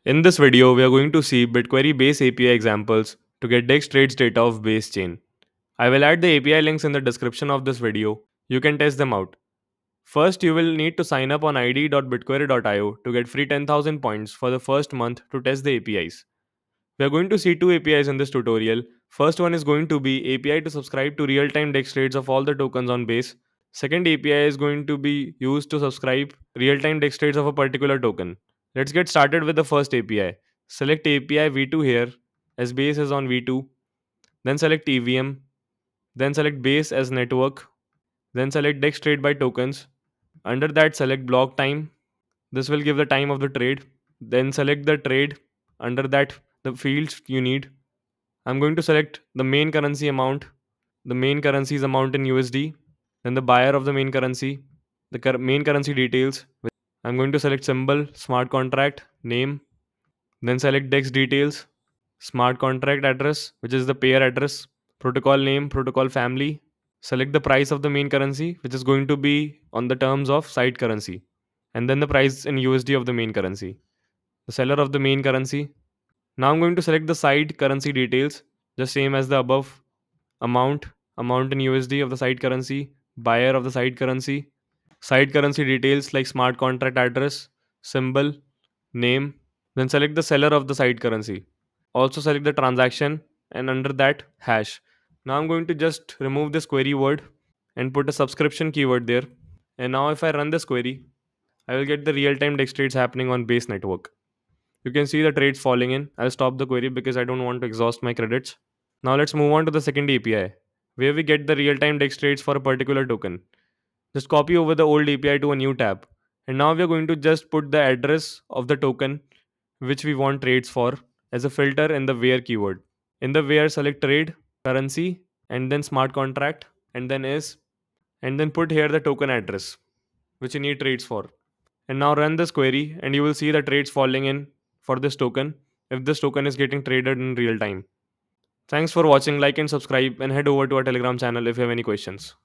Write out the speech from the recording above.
In this video, we are going to see BigQuery base API examples to get DEX trades data of base chain. I will add the API links in the description of this video. You can test them out. First, you will need to sign up on id.bitquery.io to get free 10,000 points for the first month to test the APIs. We are going to see two APIs in this tutorial. First one is going to be API to subscribe to real-time DEX trades of all the tokens on base. Second API is going to be used to subscribe real-time DEX trades of a particular token. Let's get started with the first API. Select API v2 here as base is on v2. Then select EVM. Then select base as network. Then select DEX trade by tokens. Under that select block time. This will give the time of the trade. Then select the trade. Under that the fields you need. I'm going to select the main currency amount. The main currency's amount in USD. Then the buyer of the main currency. The main currency details. I'm going to select symbol, smart contract, name. Then select DEX details, smart contract address, which is the pair address, protocol name, protocol family. Select the price of the main currency, which is going to be on the terms of site currency. And then the price in USD of the main currency. The seller of the main currency. Now I'm going to select the site currency details, just same as the above. Amount, amount in USD of the site currency, buyer of the site currency. Site currency details like smart contract address, symbol, name. Then select the seller of the site currency. Also select the transaction and under that hash. Now I'm going to just remove this query word and put a subscription keyword there. And now if I run this query, I will get the real-time DEX trades happening on base network. You can see the trades falling in. I'll stop the query because I don't want to exhaust my credits. Now let's move on to the second API, where we get the real-time DEX trades for a particular token. Just copy over the old API to a new tab. And now we're going to just put the address of the token which we want trades for as a filter in the where keyword. In the where, select trade, currency, and then smart contract, and then is, and then put here the token address which you need trades for. And now run this query and you will see the trades falling in for this token if this token is getting traded in real time. Thanks for watching, like and subscribe, and head over to our Telegram channel if you have any questions.